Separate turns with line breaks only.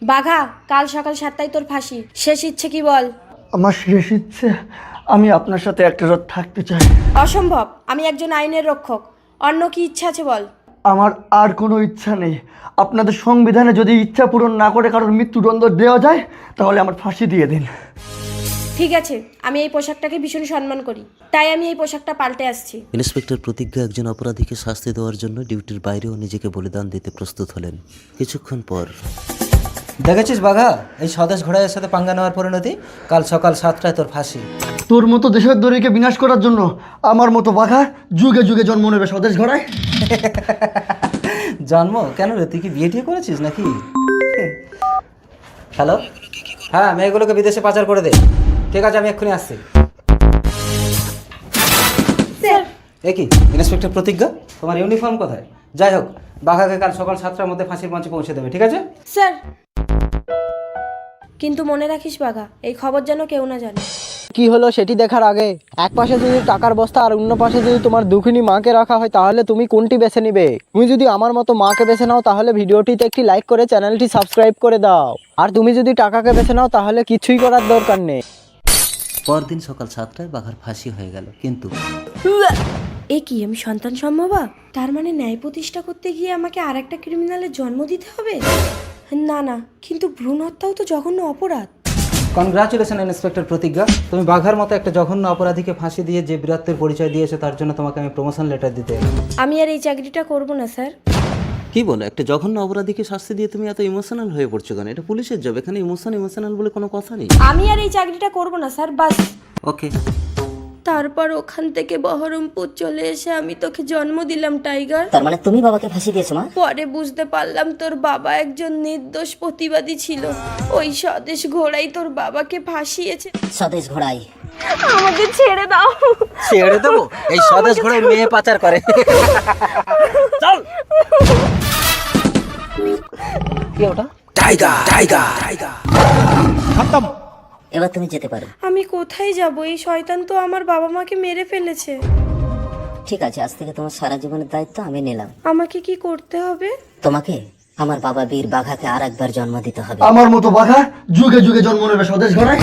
বাঘা, কাল সকাল 7টায় তোর ফাঁসি। শেষ ইচ্ছে কি বল?
আমার শেষ ইচ্ছে, আমি আপনার সাথে একটা রাত থাকতে চাই।
অসম্ভব, আমি একজন আইনের রক্ষক। অন্য কি ইচ্ছা আছে বল?
আমার আর কোনো ইচ্ছা নেই। আপনাদের সংবিধানে যদি ইচ্ছা পূরণ না করে কারোর মৃত্যুদণ্ড দেওয়া যায় তাহলে আমার ফাঁসি দিয়ে দিন।
ঠিক আছে, আমি এই পোশাকটাকে ভীষণ সম্মান করি, তাই আমি এই পোশাকটা পাল্টে আসছি।
ইন্সপেক্টর প্রতিজ্ঞা একজন অপরাধীকে শাস্তি দেওয়ার জন্য ডিউটির বাইরেও নিজেকে বলিদান দিতে প্রস্তুত হলেন। কিছুক্ষণ পর
দেখেছিস বাঘা, এই স্বদেশ ঘোড়াইয়ের সাথে পাঙ্গা নেওয়ার পরিণতি? কাল সকাল 7টায় তোর ফাঁসি।
তোর মতো দেশের দড়িকে বিনাশ করার জন্য আমার মতো বাঘা যুগে যুগে জন্ম নেবে স্বদেশ ঘোড়ায়।
জন্ম কেন রে, তুই কি বিয়ে টিয়ে করেছিস নাকি? হ্যালো, হ্যাঁ মেয়েগুলোকে বিদেশে পাচার করে দে। ঠিক আছে, আমি এক্ষুনি আসছি।
স্যার,
এ কি ইন্সপেক্টর প্রতিজ্ঞা, তোমার ইউনিফর্ম কোথায়? যাই হোক, বাঘাকে কাল সকাল 7টার মধ্যে ফাঁসির মঞ্চে পৌঁছে দেবে, ঠিক আছে?
স্যার, কিন্তু মনে রাখিস বাঘা, এই খবর যেন কেউ না জানে।
কি হলো সেটি দেখার আগে এক পাশে যদি টাকার বস্তা আর অন্য পাশে যদি তোমার দুঃখিনী মাকে রাখা হয় তাহলে তুমি কোনটি বেছে নিবে? তুমি যদি আমার মতো মাকে বেছে নাও তাহলে ভিডিওটিতে একটি লাইক করে চ্যানেলটি সাবস্ক্রাইব করে দাও, আর তুমি যদি টাকাকে বেছে নাও তাহলে কিছুই করার দরকার নেই।
পরদিন সকাল 7টায় বাঘার ফাঁসি হয়ে গেল। কিন্তু
এ কি, আমি সন্তান সম্ভবা? তার মানে ন্যায় প্রতিষ্ঠা করতে গিয়ে আমাকে আর একটা ক্রিমিনালের জন্ম দিতে হবে? না না, কিন্তু ভ্রূণ হত্যাও তো জঘন্য অপরাধ।
কনগ্রাচুলেশন ইন্সপেক্টর প্রতিজ্ঞা, তুমি বাঘার মতো একটা জঘন্য অপরাধীকে ফাঁসি দিয়ে যে বীরত্বের পরিচয় দিয়েছে তার জন্য তোমাকে আমি প্রমোশন লেটার দিতে এলাম।
আমি আর এই চাকরিটা করব না স্যার।
কি বলো, একটা জঘন্য অপরাধীকে শাস্তি দিয়ে তুমি এত ইমোশনাল হয়ে পড়ছো কেন? এটা পুলিশের জব, এখানে ইমোশনাল বলে কোনো কথা নেই।
আমি আর এই চাকরিটা করব না স্যার, বাস।
ওকে।
তারপর ওখান থেকে বহরমপুর চলে এসে আমি তোকে জন্ম দিলাম টাইগার।
তার মানে তুমি বাবাকে ফাঁসি দিয়েছো মা?
পরে বুঝতে পারলাম তোর বাবা একজন নির্দোষ প্রতিবাদী ছিল। ওই স্বদেশ ঘোড়াই তোর বাবাকে ফাঁসিয়েছে।
স্বদেশ ঘোড়াই?
আমাকে ছেড়ে দাও।
ছেড়ে দেবো? এই স্বদেশ ঘোড়ায় মেয়ে পাচার করে। চল। কি ওটা? Tiger tiger tiger. খতম।
এবার তুমি যেতে পারো।
আমি কোথায় যাব? এই শয়তান তো আমার বাবা মাকে মেরে ফেলেছে।
ঠিক আছে, আজ থেকে তোমার সারা জীবনের দায়িত্ব আমি নিলাম।
আমাকে কি করতে হবে?
তোমাকে আমার বাবা বীর বাঘাকে আর একবার জন্ম দিতে হবে।
আমার মতো বাঘা যুগে যুগে জন্ম নেবে স্বদেশ ঘোড়ায়।